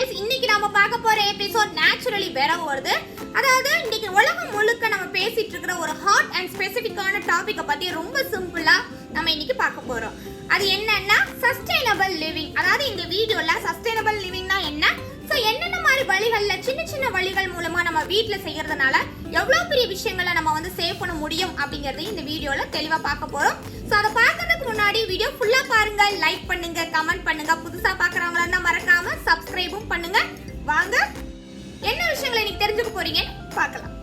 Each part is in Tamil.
guys, இன்னைக்கு நாம பார்க்க போற எபிசோட் நேச்சுரலி வேற வருது. அதாவது இன்னைக்கு உலகம் முழுக்க நம்ம பேசிட்டு இருக்கிற ஒரு ஹாட் அண்ட் ஸ்பெசிபிக்கான டாபிக்க பத்தி ரொம்ப சிம்பிளா நம்ம இன்னைக்கு பார்க்க போறோம். அது என்னன்னா சஸ்டைனபிள் லிவிங். அதாவது இந்த வீடியோல சஸ்டைனபிள் லிவிங்னா என்ன, சோ என்னென்ன மாதிரி வழிகள்ல சின்ன சின்ன வழிகள் மூலமா நம்ம வீட்ல செய்யறதுனால எவ்வளவு பெரிய விஷயங்களை நம்ம வந்து சேவ் பண்ண முடியும் அப்படிங்கறதை இந்த வீடியோல தெளிவா பார்க்க போறோம். சோ அத பார்க்கிறதுக்கு முன்னாடி வீடியோ ஃபுல்லா பாருங்க, லைக் பண்ணுங்க, கமெண்ட் பண்ணுங்க, புதுசா பார்க்கறவங்க இருந்தா மறக்காம சப்ஸ்கிரைபும் பண்ணுங்க. வாங்க என்ன விஷயங்களை நீங்க தெரிஞ்சுக்க போறீங்கன்னு பார்க்கலாம்.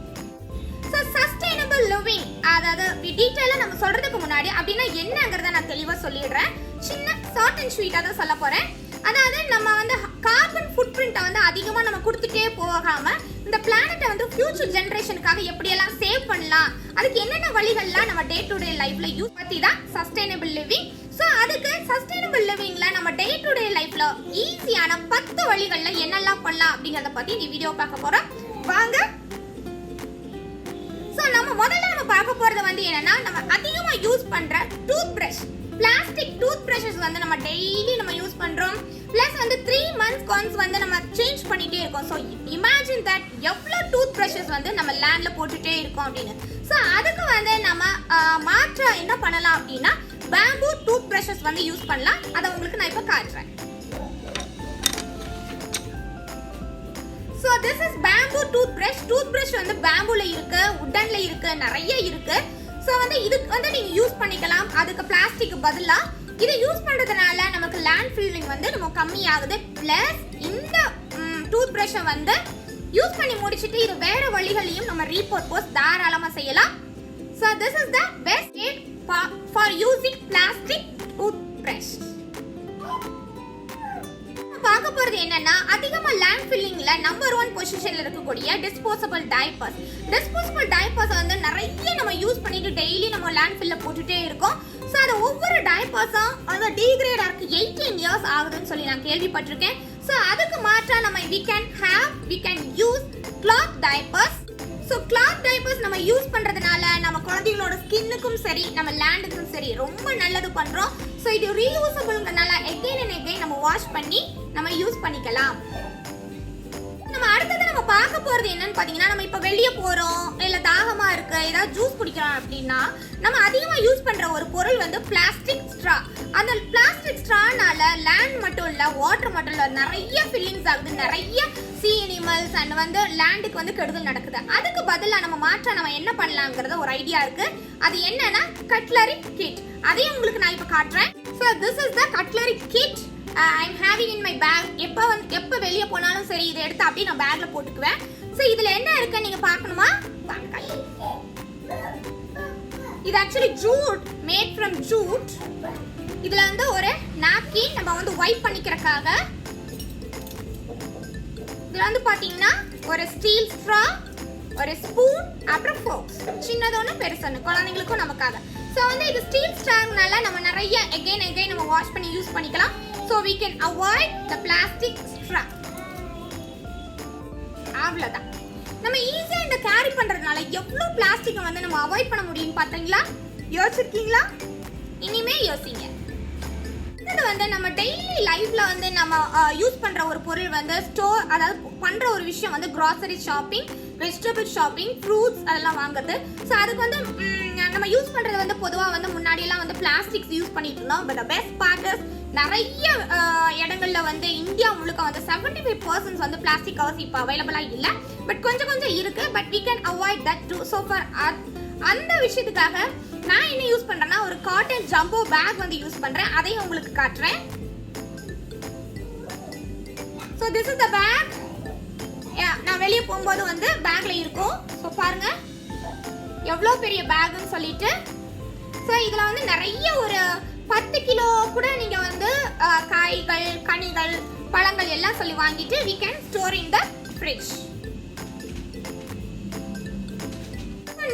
சோ சஸ்டைனபிள் லிவிங் அதாவது டீடைலா நம்ம சொல்றதுக்கு முன்னாடி அப்படின்னா என்னங்கறத நான் தெளிவா சொல்லிடுறேன். சின்ன ஷார்ட் அண்ட் ஸ்வீட்டா தான் சொல்ல போறேன். அதாவது நம்ம வந்து கார்பன் ஃபுட் பிரிண்ட்டை வந்து அதிகமா நம்ம கொடுத்துட்டே போகாம இந்த பிளானட்டை வந்து ஃபியூச்சர் ஜெனரேஷனுக்காக எப்படியெல்லாம் சேவ் பண்ணலாம், அதுக்கு என்னென்ன வழிகள்லாம் நம்ம டே டு டே லைஃப்ல யூஸ் பத்தி தான் சஸ்டைனபிள் லிவிங். ஸோ அதுக்கு சஸ்டைனபிள் லிவிங்ல நம்ம டே டு டே லைஃப்ல ஈஸியான 10 வழிகள்ல என்னெல்லாம் பண்ணலாம் அப்படிங்கறத பத்தி இந்த வீடியோ பார்க்க போறோம். வாங்க. ஸோ நம்ம முதல்ல நம்ம பார்க்க போறது வந்து என்னன்னா, நம்ம அதிகமா யூஸ் பண்ற tooth brush, plastic tooth precious வந்து நம்ம டெய்லி நம்ம யூஸ் பண்றோம். பிளஸ் வந்து 3 months once வந்து நம்ம சேஞ்ச் பண்ணிட்டே இருக்கோம். ஸோ இமேஜின் தட் எவ்வளோ டூத் பிரஷஸ் வந்து நம்ம லேண்ட்ல போட்டுட்டே இருக்கோம் அப்படின்னு. ஸோ அதுக்கு வந்து நம்ம மாற்ற என்ன பண்ணலாம் அப்படின்னா, பேம்பூ டூத் பிரஷஸ் வந்து யூஸ் பண்ணலாம். அதை உங்களுக்கு நான் இப்போ காட்டுறேன். So this is bamboo tooth brush. Tooth brush வந்து பேம்பூல இருக்கு, உட்டன்ல இருக்கு, நிறைய இருக்கு. ஸோ வந்து இதுக்கு வந்து நீங்க யூஸ் பண்ணிக்கலாம். அதுக்கு பிளாஸ்டிக் பதிலா இதை யூஸ் பண்றதுனால நமக்கு லேண்ட் ஃபில்லிங் வந்து நம்ம கம்மியாகுது. பிளஸ் இந்த டூத் பிரஷை வந்து யூஸ் பண்ணி முடிச்சிட்டு இது வேற வழிகளையும் நம்ம ரீபர்போஸ் தாராளமா செய்யலாம். So this is the best way for using plastic tooth brush. பார்க்க போறது என்னன்னா, அதிகமா லேண்ட் ஃபில்லிங்ல நம்பர் 1 பொசிஷன்ல இருக்கக்கூடிய டிஸ்போசபிள் டைப்பர்ஸ். டிஸ்போசபிள் டைப்பர்ஸ் வந்து நிறைய நம்ம யூஸ் பண்ணிட்டு டெய்லி நம்ம லேண்ட் ஃபில்ல போட்டுட்டே இருக்கோம். ஸோ அது ஒவ்வொரு டைப்பர்ஸும் அது டீக்ரேட் ஆகிறதுக்கு 18 years ஆகுதுன்னு சொல்லி நான் கேள்விப்பட்டிருக்கேன். ஸோ அதுக்கு மாற்றா நம்ம we can use cloth diapers. So cloth diapers நம்ம யூஸ் பண்றதுனால நம்ம குழந்தைகளோட ஸ்கின்னுக்கும் சரி நம்ம லேண்டுக்கும் சரி ரொம்ப நல்லது பண்றோம். ஸோ இது ரீயூசபிள்ங்கனால எகைன் அண்ட் எகைன் நம்ம வாஷ் பண்ணி நம்ம யூஸ் பண்ணிக்கலாம். நம்ம அடுத்தது நம்ம பார்க்க போறது என்னன்னு பாத்தீங்கன்னா, நம்ம இப்ப வெளியே போறோம், இல்ல தாகமா இருக்கு, ஏதாவது ஜூஸ் குடிக்கிறோம் அப்படின்னா நம்ம அதிகமா யூஸ் பண்ற ஒரு பொருள் வந்து பிளாஸ்டிக் ஸ்ட்ரா. அந்த பிளாஸ்டிக் ஸ்ட்ரானால லேண்ட் மட்டும் இல்ல, வாட்டர் மட்டும் இல்ல, நிறைய ஃபில்லிங்ஸ் ஆகுது, நிறைய சீ அனிமல்ஸ் அண்ட் வந்து லேண்டுக்கு வந்து கெடுதல் நடக்குது. அதுக்கு பதிலா நம்ம மாற்ற நம்ம என்ன பண்ணலாம்ங்கறது ஒரு ஐடியா இருக்கு. அது என்னன்னா கட்லரி கிட். அதையும் உங்களுக்கு நான் இப்ப காட்டுறேன். So this is the cutlery kit I'm having in my bag. எப்ப வெளிய போனாலும் சரி இதை எடுத்து அப்படியே நான் பேக்ல போட்டுக்குவேன். சோ இதுல என்ன இருக்கு நீங்க பார்க்கணுமா? இது actually jute, made from jute. இதுல வந்து ஒரு napkin நம்ம வந்து வைப் பண்ணிக்கிறதுக்காக. இதுல வந்து பாத்தீங்கன்னா ஒரு ஸ்டீல் straw, ஒரு ஸ்பூன், அப்புறம் ஃபோர்க்ஸ், சின்னதொன்னு பெருசொன்னு குழந்தைகளுக்கும் நமக்காக. ஸோ வந்து இது ஸ்டீல் ஸ்ட்ராங்னால நம்ம நிறைய எகைன் நம்ம வாஷ் பண்ணி யூஸ் பண்ணிக்கலாம். So we can avoid the plastic straw. அவ்வளோதான். நம்ம ஈஸியா இந்த கேரி பண்றதுனால எவ்வளோ பிளாஸ்டிக்கை வந்து நம்ம அவாய்ட் பண்ண முடியும் பார்த்தீங்களா? யோசிச்சிருக்கீங்களா? இனிமே யோசிங்க. இது வந்து நம்ம டெய்லி லைஃப்ல வந்து நம்ம யூஸ் பண்ற ஒரு பொருள் வந்து ஸ்டோர், அதாவது பண்ற ஒரு விஷயம் வந்து grocery shopping, vegetable shopping, fruits அதெல்லாம் வாங்குறது. ஸோ அதுக்கு வந்து நம்ம யூஸ் பண்றது வந்து பொதுவாக வந்து முன்னாடி எல்லாம் வந்து பிளாஸ்டிக்ஸ் யூஸ் பண்ணிட்டு இருந்தோம். பட் பெஸ்ட் பார்ட் இஸ் நிறைய இடங்கள்ல வந்து இந்தியா முழுக்க வந்து 75% வந்து பிளாஸ்டிக் கவர்ஸ் இப்போ அவைலபிளா இல்லை. பட் கொஞ்சம் இருக்கு. But we can avoid that too. So for அந்த விஷயத்துக்காக நான் என்ன யூஸ் பண்றேன்னா, ஒரு காட்டன் ஜம்போ பேக் வந்து யூஸ் பண்றேன். அதையும் உங்களுக்கு காட்டுறேன். So this is the bag. நான் வெளியே போகும்போது வந்து பேக்ல இருக்கும். ஸோ பாருங்க எவ்வளோ பெரிய பேக்னு சொல்லிட்டு. ஸோ இதுல வந்து நிறைய ஒரு 10 கிலோ கூட நீங்க வந்து காய்கள், கனிகள், பழங்கள் எல்லாம் சொல்லி வாங்கிட்டு we can store in the fridge.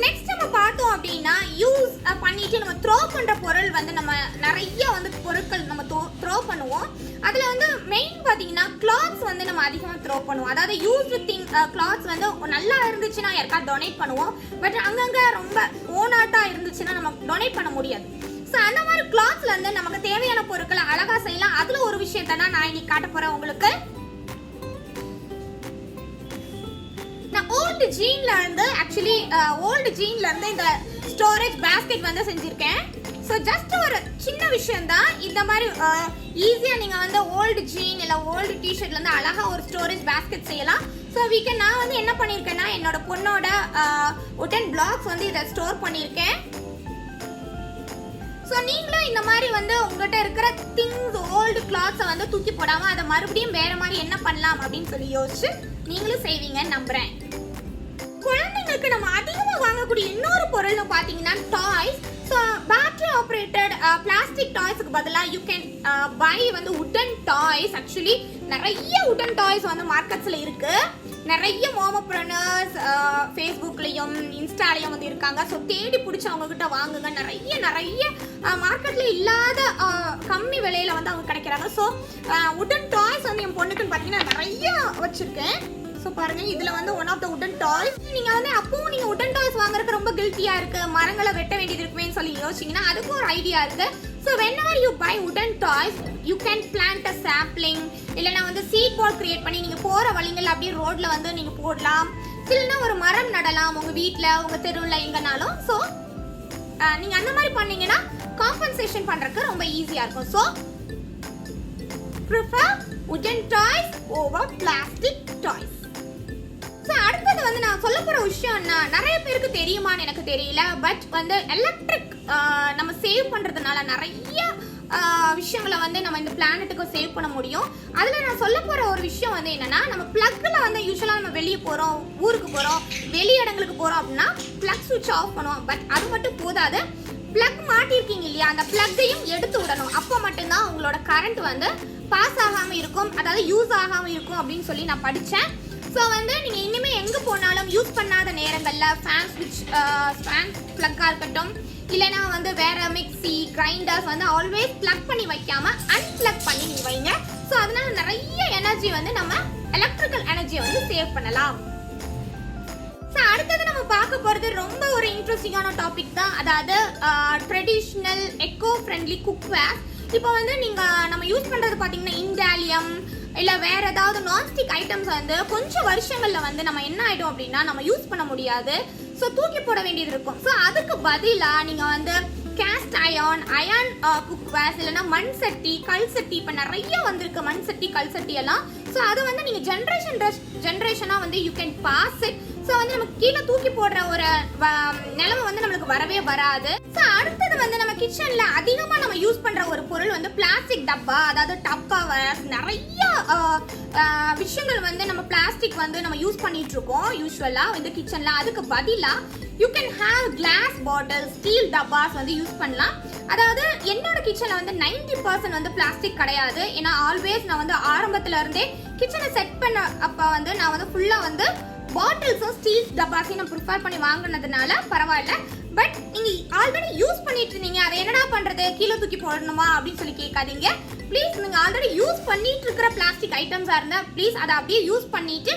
Next நம்ம பார்த்தோம் அப்படின்னா, யூஸ் பண்ணிட்டு நம்ம த்ரோ பண்ற பொருள் வந்து நம்ம நிறைய வந்து பொருட்கள் நம்ம த்ரோ பண்ணுவோம். அதுல வந்து மெயின் பாத்தீங்கன்னா கிளாத்ஸ் வந்து நம்ம அதிகமா த்ரோ பண்ணுவோம். அதாவது யூஸ்டு கிளாத்ஸ் வந்து நல்லா இருந்துச்சுன்னா யாருக்கா டொனேட் பண்ணுவோம். பட் அங்கங்க ரொம்ப ஓனாட்டா இருந்துச்சுன்னா நம்ம டொனேட் பண்ண முடியாது. ஸோ அந்த மாதிரி கிளாத்ஸ்ல இருந்து நமக்கு தேவையான பொருட்களை அழகா செய்யலாம். அதுல ஒரு விஷயத்தை தான் நான் இன்னைக்கு காட்ட போறேன் உங்களுக்கு. நான் ஓல்டு ஜீன்ல இருந்து ஆக்சுவலி ஓல்டு ஜீன்ல இருந்து இந்த ஸ்டோரேஜ் பேஸ்கெட் வந்து செஞ்சிருக்கேன். ஸோ ஜஸ்ட் ஒரு சின்ன விஷயம் தான். இந்த மாதிரி ஈஸியாக நீங்கள் வந்து ஓல்டு ஜீன் இல்லை ஓல்டு டிஷர்ட்ல இருந்து அழகாக ஒரு ஸ்டோரேஜ் பேஸ்கெட் செய்யலாம். ஸோ நான் வந்து என்ன பண்ணியிருக்கேன்னா என்னோட பொண்ணோட உட்டன் பிளாக்ஸ் வந்து இதை ஸ்டோர் பண்ணியிருக்கேன். ஸோ நீங்களும் இந்த மாதிரி வந்து உங்கள்கிட்ட இருக்கிற திங்ஸ் ஓல்டு கிளாத்ஸை வந்து தூக்கி போடாமல் அதை மறுபடியும் வேற மாதிரி என்ன பண்ணலாம் அப்படின்னு சொல்லி யோசிச்சு நீங்களும் செய்வீங்கன்னு நம்புறேன். குழந்தைங்களுக்கு நம்ம அதிகமாக வாங்கக்கூடிய இன்னொரு பொருள்னு பார்த்தீங்கன்னா toys. So battery operated plastic டாய்ஸுக்கு பதிலாக யூ கேன் பை வந்து உட்டன் டாய்ஸ். ஆக்சுவலி நிறைய உட்டன் டாய்ஸ் வந்து மார்க்கெட்ஸில் இருக்கு. நிறைய மோமோப்ரனர்ஸ் ஃபேஸ்புக்லையும் இன்ஸ்டாலையும் வந்து இருக்காங்க. ஸோ தேடி பிடிச்சி அவங்க கிட்ட வாங்குங்க. நிறைய மார்க்கெட்ல இல்லாத கம்மி விலையில வந்து அவங்க கிடைக்கிறாங்க. ஸோ உட்டன் டாய்ஸ் வந்து என் பொண்ணுக்குன்னு பார்த்தீங்கன்னா நிறைய வச்சிருக்கேன். ஸோ பாருங்க, இதுல வந்து one of the wooden toys. நீங்க வந்து அப்பவும் நீங்க உட்டன் டாய்ஸ் வாங்குறதுக்கு ரொம்ப கில்ட்டியா இருக்கு, மரங்களை வெட்ட வேண்டியது இருக்குமே சொல்லி யோசிச்சீங்கன்னா அதுக்கு ஒரு ஐடியா இருக்கு. So whenever you buy wooden toys you can plant a sapling. இல்லைன்னா வந்து சீட் பால் கிரியேட் பண்ணி நீங்க போற வழிகள் அப்படியே ரோட்ல வந்து நீங்க போடலாம். இல்லைன்னா ஒரு மரம் நடலாம் உங்க வீட்டுல உங்க தெருவில் எங்கனாலும். ஸோ நீங்க அந்த மாதிரி பண்ணீங்கன்னா காம்பன்சேஷன் பண்றதுக்கு ரொம்ப ஈஸியா இருக்கும். So prefer wooden toys over plastic toys. அடுத்தது வந்து நான் சொல்ல போற விஷயம்னா நிறைய பேருக்கு தெரியுமான்னு எனக்கு தெரியல. பட் வந்து எலக்ட்ரிக் நம்ம சேவ் பண்றதுனால நிறைய விஷயங்களை வந்து நம்ம இந்த பிளானட்டுக்கு சேவ் பண்ண முடியும். அதுல நான் சொல்ல போற ஒரு விஷயம் வந்து என்னன்னா, நம்ம பிளக்ல வந்து யூஸ்வலா நம்ம வெளியே போறோம், ஊருக்கு போறோம், வெளி இடங்களுக்கு போறோம் அப்படின்னா பிளக் சுவிட்ச் ஆஃப் பண்ணுவோம். பட் அது மட்டும் போதாது, பிளக் மாட்டிருக்கீங்க இல்லையா, அந்த பிளக்கையும் எடுத்து விடணும். அப்போ மட்டும்தான் உங்களோட கரண்ட் வந்து பாஸ் ஆகாம இருக்கும், அதாவது யூஸ் ஆகாம இருக்கும் அப்படின்னு சொல்லி நான் படிச்சேன். ஸோ வந்து நீங்கள் இனிமேல் எங்கே போனாலும் யூஸ் பண்ணாத நேரங்களில் ஃபேன் ஸ்விட்ச் ஃபேன் ப்ளக்காக இருக்கட்டும், இல்லைனா வந்து வேற மிக்சி கிரைண்டர்ஸ் வந்து ஆல்வேஸ் ப்ளக் பண்ணி வைக்காம அன்ப்ளக் பண்ணி வைங்க. ஸோ அதனால நிறைய எனர்ஜி வந்து நம்ம எலக்ட்ரிக்கல் எனர்ஜியை வந்து சேவ் பண்ணலாம். ஸோ அடுத்தது நம்ம பார்க்க போகிறது ரொம்ப ஒரு இன்ட்ரெஸ்டிங்கான டாபிக் தான். அதாவது ட்ரெடிஷ்னல் எக்கோ ஃப்ரெண்ட்லி குக்வேர். இப்போ வந்து நம்ம யூஸ் பண்ணுறது பார்த்தீங்கன்னா இண்டாலியம் இல்லை வேற ஏதாவது நான்ஸ்டிக் ஐட்டம்ஸ் வந்து கொஞ்சம் வருஷங்களில் வந்து நம்ம என்ன ஆகிடும் அப்படின்னா நம்ம யூஸ் பண்ண முடியாது. ஸோ தூக்கி போட வேண்டியது இருக்கும். ஸோ அதுக்கு பதிலாக நீங்கள் வந்து கேஸ்ட் அயன் குக்வேர்ஸ் இல்லைன்னா மண் சட்டி கல் சட்டி, இப்போ நிறைய வந்திருக்கு மண் சட்டி கல் சட்டி எல்லாம். ஸோ அதை வந்து நீங்கள் ஜென்ரேஷனாக வந்து you can pass it. So வந்து நமக்கு கீழே தூக்கி போடுற ஒரு நிலைமை வந்து நம்மளுக்கு வரவே வராது. ஸோ அடுத்தது வந்து நம்ம கிச்சன்ல அதிகமாக நம்ம யூஸ் பண்ற ஒரு பொருள் வந்து பிளாஸ்டிக் டப்பா, அதாவது டப்பாவர்ஸ். நிறைய விஷயங்கள் வந்து நம்ம பிளாஸ்டிக் வந்து நம்ம யூஸ் பண்ணிட்டு இருக்கோம் யூஸ்வலா இந்த கிச்சன்ல. அதுக்கு பதிலா you can have glass bottle, steel dabbas வந்து யூஸ் பண்ணலாம். அதாவது என்னோட கிச்சன்ல வந்து 90% வந்து பிளாஸ்டிக் கிடையாது. ஏன்னா ஆல்வேஸ் நான் வந்து ஆரம்பத்துல இருந்தே கிச்சனை செட் பண்ண அப்ப வந்து நான் வந்து ஃபுல்லா வந்து பாட்டில்ஸும் ஸ்டீல் டப்பாஸையும் நான் ப்ரிஃபர் பண்ணி வாங்கினதுனால பரவாயில்ல. பட் நீங்க ஆல்ரெடி யூஸ் பண்ணிட்டு இருந்தீங்க, அதை என்னடா பண்றது கீழே தூக்கி போடணுமா அப்படின்னு சொல்லி கேட்காதீங்க. ப்ளீஸ் நீங்க ஆல்ரெடி யூஸ் பண்ணிட்டு இருக்கிற பிளாஸ்டிக் ஐட்டம்ஸா இருந்தா ப்ளீஸ் அதை அப்படியே யூஸ் பண்ணிட்டு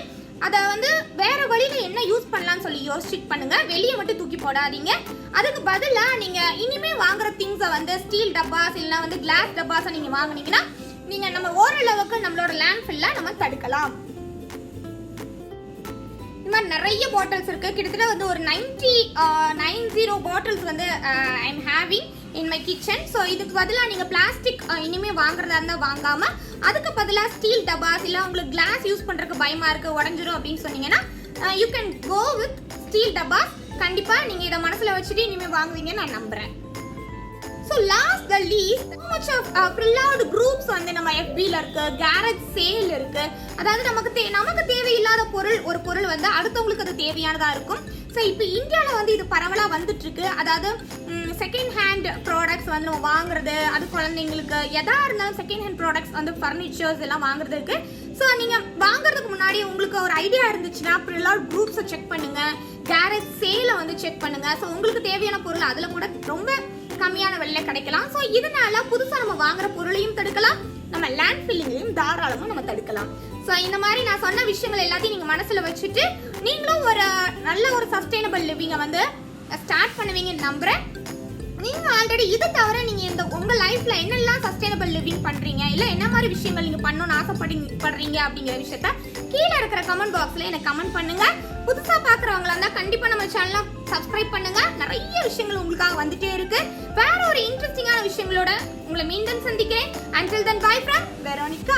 அதை வந்து வேற வழியில என்ன யூஸ் பண்ணலாம்னு சொல்லி யோசிச்சுட்டு பண்ணுங்க. வெளியே மட்டும் தூக்கி போடாதீங்க. அதுக்கு பதிலா நீங்க இனிமே வாங்குற திங்ஸை வந்து ஸ்டீல் டப்பாஸ் இல்லைன்னா வந்து கிளாஸ் டப்பாஸை நீங்க வாங்குனீங்கன்னா நீங்க நம்ம ஓரளவுக்கு நம்மளோட லேண்ட்ஃபில்ல நம்ம தடுக்கலாம். இந்த மாதிரி நிறைய பாட்டில்ஸ் இருக்கு. கிட்டத்தட்ட வந்து ஒரு 90 பாட்டில்ஸ் வந்து I am having in my kitchen. So இதுக்கு பதிலாக நீங்கள் பிளாஸ்டிக் இனிமேல் வாங்குறதா இருந்தால் வாங்காம அதுக்கு பதிலாக ஸ்டீல் டப்பாஸ் இல்லை உங்களுக்கு கிளாஸ் யூஸ் பண்ணுறதுக்கு பயமா இருக்கு உடஞ்சிரும் அப்படின்னு சொன்னீங்கன்னா you can go with steel dabbas. கண்டிப்பாக நீங்கள் இதை மனசில் வச்சுட்டு இனிமேல் வாங்குவீங்கன்னு நான் நம்புறேன். So last the least, so much of preload groups வந்து நம்ம FBல இருக்கு, garage sale இருக்கு. அதாவது நமக்கு தேவையில்லாத ஒரு பொருள் வந்து அடுத்தவங்களுக்கு அது தேவையானதா இருக்கும். ஸோ இப்போ இந்தியாவில் வந்து இது பரவலாக வந்துட்டு இருக்கு. அதாவது செகண்ட் ஹேண்ட் ப்ராடக்ட்ஸ் வந்து நம்ம வாங்குறது, அது குழந்தைங்களுக்கு எதா இருந்தாலும் செகண்ட் ஹேண்ட் ப்ராடக்ட்ஸ் வந்து ஃபர்னிச்சர்ஸ் எல்லாம் வாங்குறது இருக்கு. ஸோ நீங்கள் வாங்குறதுக்கு முன்னாடி உங்களுக்கு ஒரு ஐடியா இருந்துச்சுன்னா ப்ரிலாட் குரூப்ஸை செக் பண்ணுங்க, கேரேஜ் சேலை வந்து செக் பண்ணுங்க. ஸோ உங்களுக்கு தேவையான பொருள் அதில் கூட ரொம்ப கம்மியான விலையில கிடைக்கலாம். ஸோ இதனால புதுசாக நம்ம வாங்குற பொருளையும் தடுக்கலாம், நம்ம லேண்ட் ஃபில்லிங்கையும் தாராளமாக நம்ம தடுக்கலாம். ஸோ இந்த மாதிரி நான் சொன்ன விஷயங்கள் எல்லாத்தையும் நீங்கள் மனசில் வச்சுட்டு நீங்களும் ஒரு நல்ல ஒரு சஸ்டைனபிள் லிவிங்கை வந்து ஸ்டார்ட் பண்ணுவீங்கன்னு நம்புகிறேன். நீங்கள் ஆல்ரெடி இது தவிர நீங்கள் உங்கள் லைஃப்பில் என்னெல்லாம் சஸ்டைனபிள் லிவிங் பண்ணுறீங்க, இல்லை என்ன மாதிரி விஷயங்கள் நீங்கள் பண்ணணும்னு ஆசைப்படுறீங்க அப்படிங்கிற விஷயத்த கீழே இருக்கிற கமெண்ட் பாக்ஸ்ல எனக்கு கமெண்ட் பண்ணுங்க. புதுசா பாக்குறவங்களா இருந்தா கண்டிப்பா நம்ம சேனலை சப்ஸ்கிரைப் பண்ணுங்க. நிறைய விஷயங்கள் உங்களுக்காக வந்துட்டே இருக்கு. வேற ஒரு இன்ட்ரெஸ்டிங்கான விஷயங்களோட உங்களை மீண்டும் சந்திக்கிறேன். Until then, bye from Veronica.